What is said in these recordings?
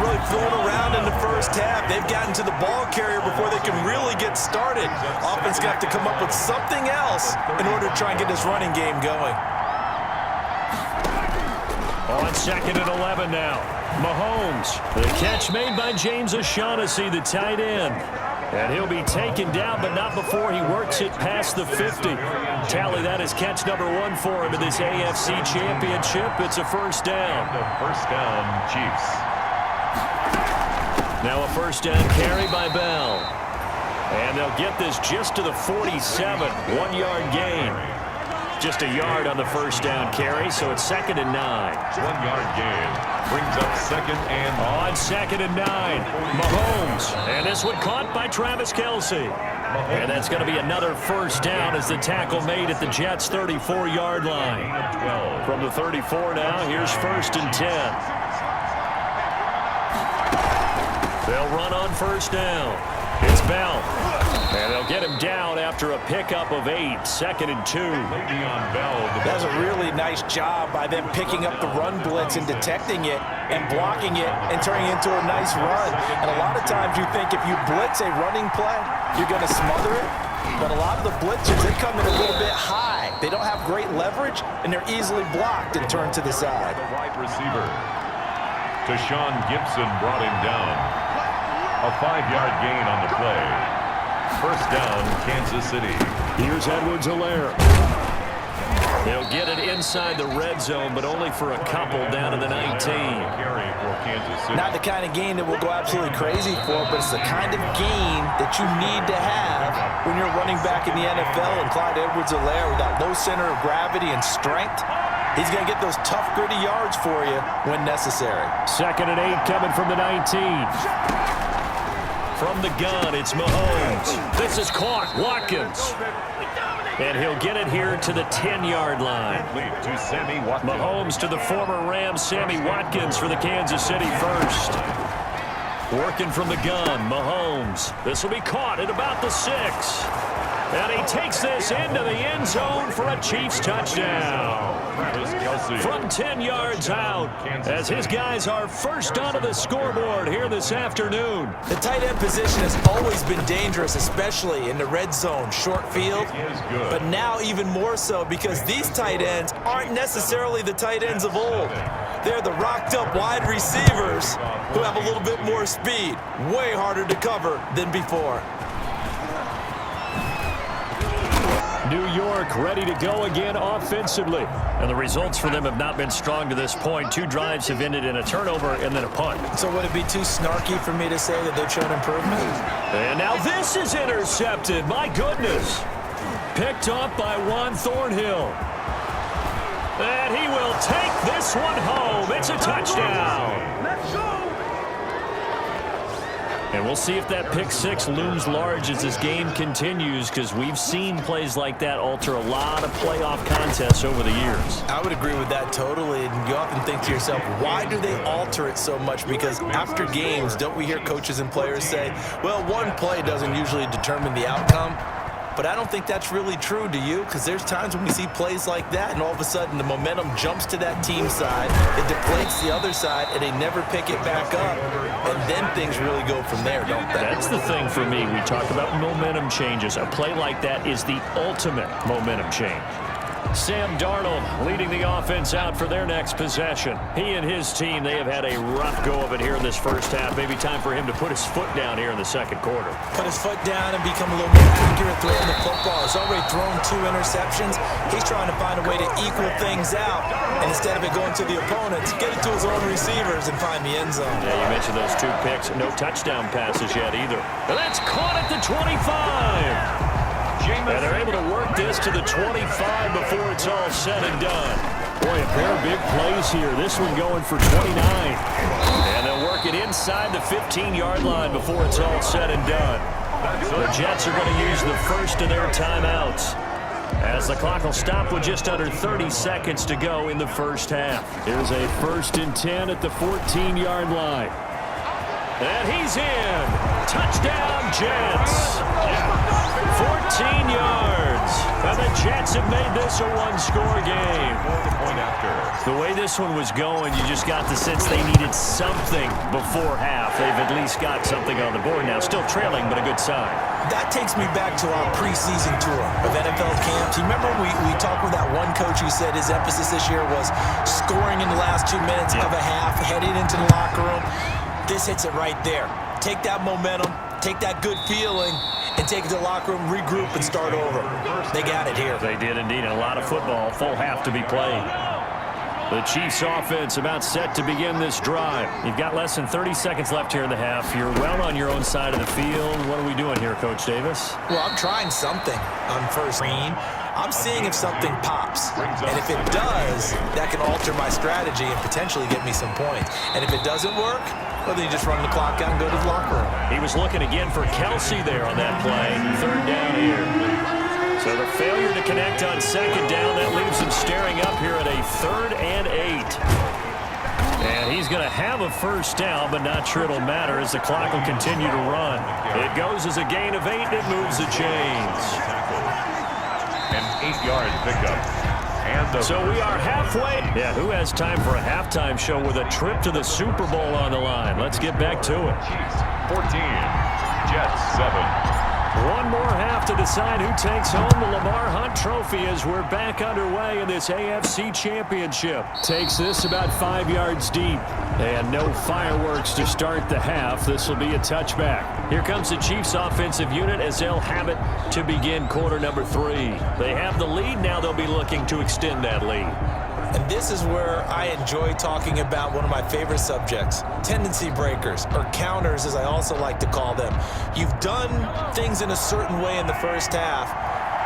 really thrown around in the first half. They've gotten to the ball carrier before they can really get started. Offense got to come up with something else in order to try and get this running game going. On 2nd and 11 now. Mahomes. The catch made by James O'Shaughnessy, the tight end. And he'll be taken down, but not before he works it past the 50. Tally, that is catch number 1 for him in this AFC Championship. It's a first down. First down, Chiefs. Now a first down carry by Bell. And they'll get this just to the 47. 1-yard gain. Just a yard on the first down carry, so it's 2nd and 9. 1-yard gain. Brings up 2nd and 9. On 2nd and 9. Mahomes. And this one caught by Travis Kelce. And that's going to be another first down as the tackle made at the Jets' 34-yard line. 12. From the 34 now, here's 1st and 10. They'll run on first down. It's Bell. And they'll get him down after a pickup of 8. 2nd and 2. That's a really nice job by them picking up the run blitz and detecting it and blocking it and turning it into a nice run. And a lot of times you think if you blitz a running play, you're going to smother it. But a lot of the blitzers, they come in a little bit high. They don't have great leverage, and they're easily blocked and turned to the side. The wide receiver. Tashawn Gibson brought him down. A 5-yard gain on the play. First down, Kansas City. Here's Edwards-Helaire. They'll get it inside the red zone, but only for a couple down to the 19. Carry for Kansas City. Not the kind of gain that we'll go absolutely crazy for, but it's the kind of gain that you need to have when you're running back in the NFL. And Clyde Edwards-Helaire, with that low center of gravity and strength, he's going to get those tough, gritty yards for you when necessary. 2nd and 8 coming from the 19. From the gun, it's Mahomes. This is caught. Watkins. And he'll get it here to the 10-yard line. To Sammy Watkins. Mahomes to the former Rams, Sammy Watkins for the Kansas City first. Working from the gun, Mahomes. This will be caught at about the 6. And he takes this into the end zone for a Chiefs touchdown. From 10 yards out, as his guys are first onto the scoreboard here this afternoon. The tight end position has always been dangerous, especially in the red zone, short field. But now even more so because these tight ends aren't necessarily the tight ends of old. They're the rocked-up wide receivers who have a little bit more speed. Way harder to cover than before. New York ready to go again offensively. And the results for them have not been strong to this point. 2 drives have ended in a turnover and then a punt. So would it be too snarky for me to say that they've shown improvement? And now this is intercepted. My goodness. Picked up by Juan Thornhill. And he will take this one home. It's a touchdown. Let's go. And we'll see if that pick 6 looms large as this game continues, because we've seen plays like that alter a lot of playoff contests over the years. I would agree with that totally. And you often think to yourself, why do they alter it so much? Because after games, don't we hear coaches and players say, well, one play doesn't usually determine the outcome? But I don't think that's really true, do you? Because there's times when we see plays like that, and all of a sudden the momentum jumps to that team side, it deflates the other side, and they never pick it back up. And then things really go from there, don't they? That's the thing for me. We talk about momentum changes. A play like that is the ultimate momentum change. Sam Darnold leading the offense out for their next possession. He and his team, they have had a rough go of it here in this first half. Maybe time for him to put his foot down here in the second quarter. Put his foot down and become a little more accurate throwing the football. He's already thrown 2 interceptions. He's trying to find a way to equal things out. And instead of it going to the opponents, get it to his own receivers and find the end zone. Yeah, you mentioned those 2 picks. No touchdown passes yet either. And that's caught at the 25. And they're able to work this to the 25 before it's all said and done. Boy, a pair of big plays here. This one going for 29. And they'll work it inside the 15-yard line before it's all said and done. The Jets are going to use the first of their timeouts, as the clock will stop with just under 30 seconds to go in the first half. Here's a 1st and 10 at the 14-yard line. And he's in. Touchdown, Jets. 14 yards. And the Jets have made this a one-score game. The way this one was going, you just got the sense they needed something before half. They've at least got something on the board now. Still trailing, but a good sign. That takes me back to our preseason tour of NFL camps. You remember we talked with that one coach who said his emphasis this year was scoring in the last 2 minutes of a half, heading into the locker room. This hits it right there. Take that momentum, take that good feeling, and take it to the locker room, regroup, and start over. They got it here. They did indeed. A lot of football, full half to be played. The Chiefs offense about set to begin this drive. You've got less than 30 seconds left here in the half. You're well on your own side of the field. What are we doing here, Coach Davis? Well, I'm trying something on first green. I'm seeing if something pops. And if it does, that can alter my strategy and potentially get me some points. And if it doesn't work, well, then you just run the clock out and go to the locker room. He was looking again for Kelsey there on that play. Third down here. So the failure to connect on second down, that leaves him staring up here at a 3rd and 8. And he's going to have a first down, but not sure it'll matter as the clock will continue to run. It goes as a gain of 8, and it moves the chains. An 8-yard pickup. So we are halfway. Yeah, who has time for a halftime show with a trip to the Super Bowl on the line? Let's get back to it. 14, Jets 7. One more half to decide who takes home the Lamar Hunt Trophy as we're back underway in this AFC Championship. Takes this about 5 yards deep. And no fireworks to start the half. This will be a touchback. Here comes the Chiefs offensive unit as they'll have it to begin quarter number 3. They have the lead. Now they'll be looking to extend that lead. And this is where I enjoy talking about one of my favorite subjects, tendency breakers, or counters as I also like to call them. You've done things in a certain way in the first half,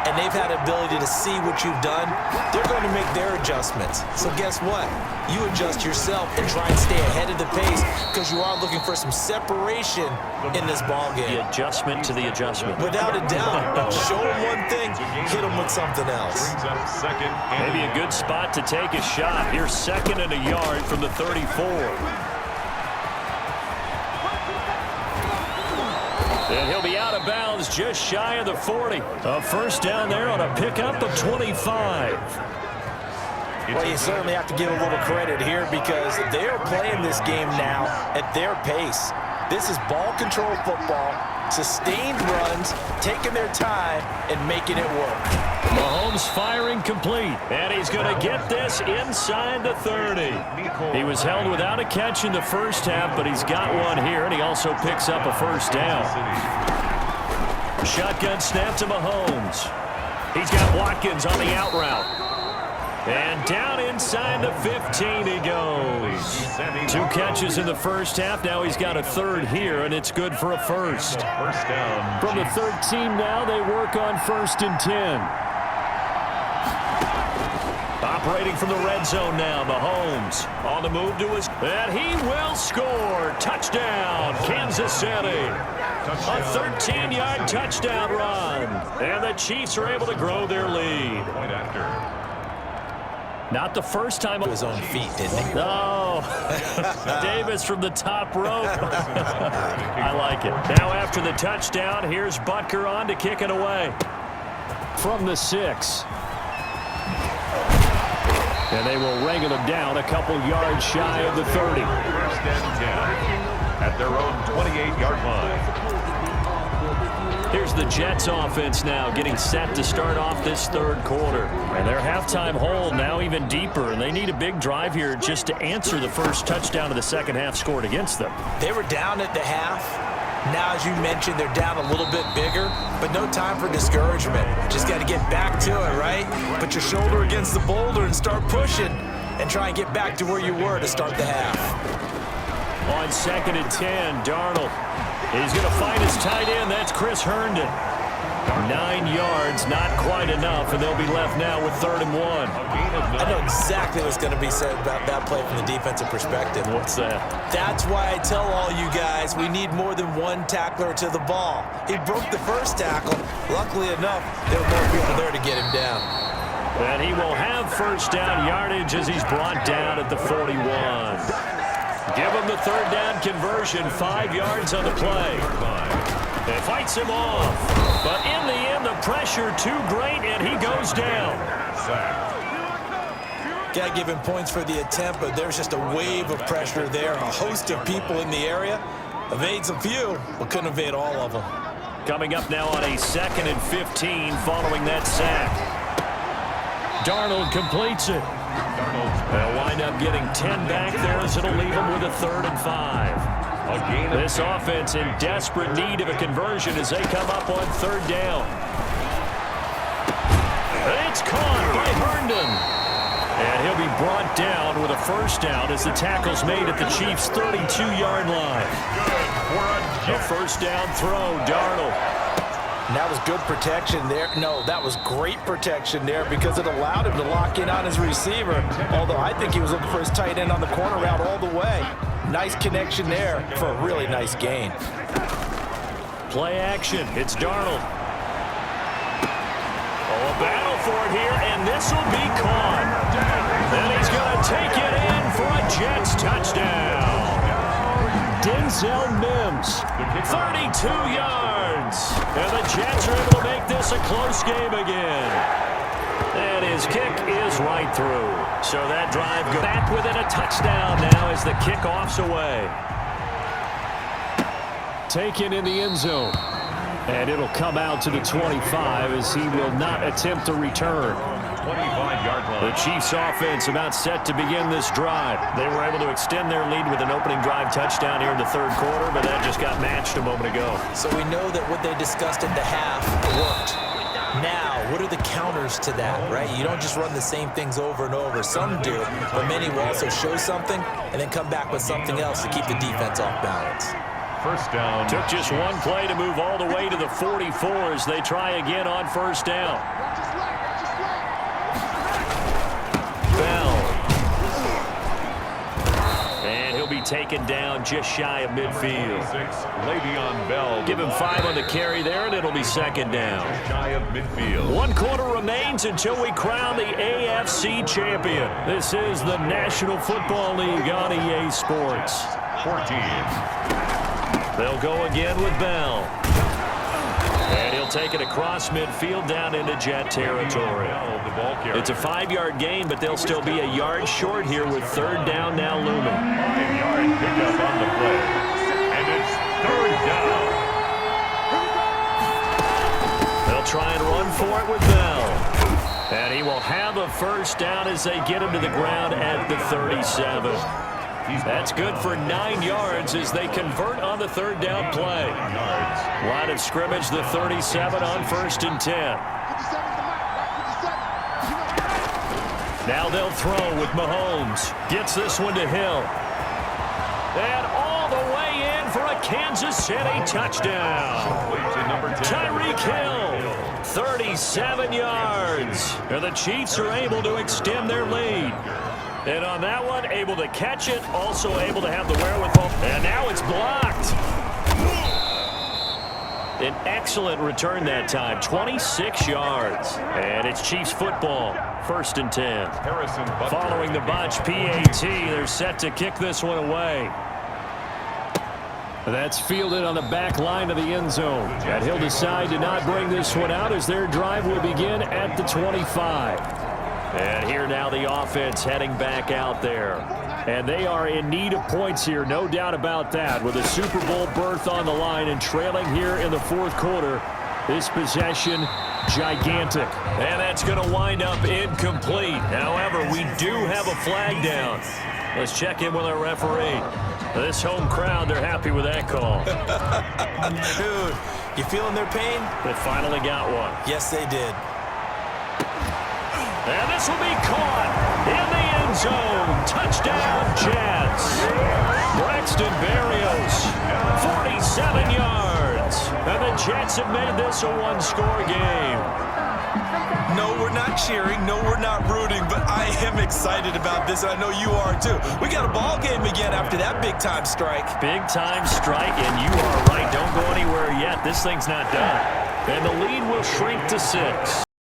and they've had the ability to see what you've done. They're going to make their adjustments. So guess what? You adjust yourself and try and stay ahead of the pace because you are looking for some separation in this ballgame. The adjustment to the adjustment. Without a doubt. Show them one thing, hit them with something else. Maybe a good spot to take a shot. Here's 2nd and a yard from the 34. And he'll be out of bounds just shy of the 40. A first down there on a pickup of 25. Well, you certainly have to give a little credit here because they're playing this game now at their pace. This is ball control football, sustained runs, taking their time, and making it work. Mahomes firing complete, and he's going to get this inside the 30. He was held without a catch in the first half, but he's got one here, and he also picks up a first down. Shotgun snap to Mahomes. He's got Watkins on the out route. And down inside the 15 he goes. 2 catches in the first half. Now he's got a 3rd here, and it's good for a first. First down. From the 13 now, they work on 1st and 10. Operating from the red zone now, Mahomes on the move to his, and he will score. Touchdown, Kansas City. A 13-yard touchdown run. And the Chiefs are able to grow their lead. Point after. Not the first time. To his own feet, didn't he? No. Davis from the top rope. I like it. Now after the touchdown, here's Butker on to kick it away. From the 6. And they will wrangle him down a couple yards shy of the 30. 1st and 10 at their own 28-yard line. Here's the Jets offense now getting set to start off this 3rd quarter. And their halftime hold now even deeper, and they need a big drive here just to answer the first touchdown of the second half scored against them. They were down at the half. Now, as you mentioned, they're down a little bit bigger, but no time for discouragement. Just got to get back to it, right? Put your shoulder against the boulder and start pushing and try and get back to where you were to start the half. On 2nd and 10, Darnold. He's going to find his tight end. That's Chris Herndon. 9 yards, not quite enough, and they'll be left now with 3rd and 1. I know exactly what's going to be said about that play from the defensive perspective. What's that? That's why I tell all you guys we need more than one tackler to the ball. He broke the first tackle. Luckily enough, there were more people there to get him down. And he will have first down yardage as he's brought down at the 41. Give him the 3rd down conversion. conversion, 5 yards on the play. It fights him off. But in the end, the pressure too great, and he goes down. Got to give him points for the attempt, but there's just a wave of pressure there. A host of people in the area. Evades a few, but couldn't evade all of them. Coming up now on a 2nd and 15 following that sack. Darnold completes it. They'll wind up getting 10 back there as it'll leave them with a 3rd and 5. This offense in desperate need of a conversion as they come up on 3rd down. It's caught by Herndon. And he'll be brought down with a 1st down as the tackle's made at the Chiefs' 32-yard line. A 1st down throw, Darnold. And that was good protection there. No, that was great protection there because it allowed him to lock in on his receiver. Although I think he was looking for his tight end on the corner route all the way. Nice connection there for a really nice gain. Play action. It's Darnold. Oh, a battle for it here, and this will be caught. And he's going to take it in for a Jets touchdown. Denzel Mims, 32 yards. And the Jets are able to make this a close game again. And his kick is right through. So that drive goes back within a touchdown now as the kickoff's away. Taken in the end zone. And it'll come out to the 25 as he will not attempt to return. 25-yard line. The Chiefs offense about set to begin this drive. They were able to extend their lead with an opening drive touchdown here in the 3rd quarter, but that just got matched a moment ago. So we know that what they discussed at the half worked. Now, what are the counters to that, right? You don't just run the same things over and over. Some do, but many will also show something and then come back with something else to keep the defense off balance. 1st down. Took just one play to move all the way to the 44 as they try again on 1st down. Bell. And he'll be taken down just shy of midfield. 6, Le'Veon Bell. Give him 5 on the carry there, and it'll be 2nd down. Shy of midfield. 1 quarter remains until we crown the AFC champion. This is the National Football League on EA Sports. 14. They'll go again with Bell. And he'll take it across midfield down into Jet territory. It's a 5-yard gain, but they'll still be a yard short here with 3rd down now looming. 5-yard pickup on the play. And it's 3rd down. They'll try and run for it with Bell. And he will have a 1st down as they get him to the ground at the 37. That's good for 9 yards as they convert on the 3rd down play. Line of scrimmage, the 37 on 1st and 10. Now they'll throw with Mahomes. Gets this one to Hill. And all the way in for a Kansas City touchdown. Tyreek Hill, 37 yards. And the Chiefs are able to extend their lead. And on that one, able to catch it, also able to have the wherewithal. And now it's blocked. An excellent return that time, 26 yards. And it's Chiefs football, 1st and 10. Following the botch PAT, they're set to kick this one away. That's fielded on the back line of the end zone. And he'll decide to not bring this one out as their drive will begin at the 25. And here now the offense heading back out there. And they are in need of points here, no doubt about that. With a Super Bowl berth on the line and trailing here in the 4th quarter. This possession, gigantic. And that's going to wind up incomplete. However, we do have a flag down. Let's check in with our referee. This home crowd, they're happy with that call. Dude, you feeling their pain? They finally got one. Yes, they did. And this will be caught in the end zone. Touchdown, Jets. Braxton Berrios, 47 yards. And the Jets have made this a 1-score game. No, we're not cheering. No, we're not rooting. But I am excited about this, and I know you are too. We got a ball game again after that big-time strike. Big-time strike, and you are right. Don't go anywhere yet. This thing's not done. And the lead will shrink to 6.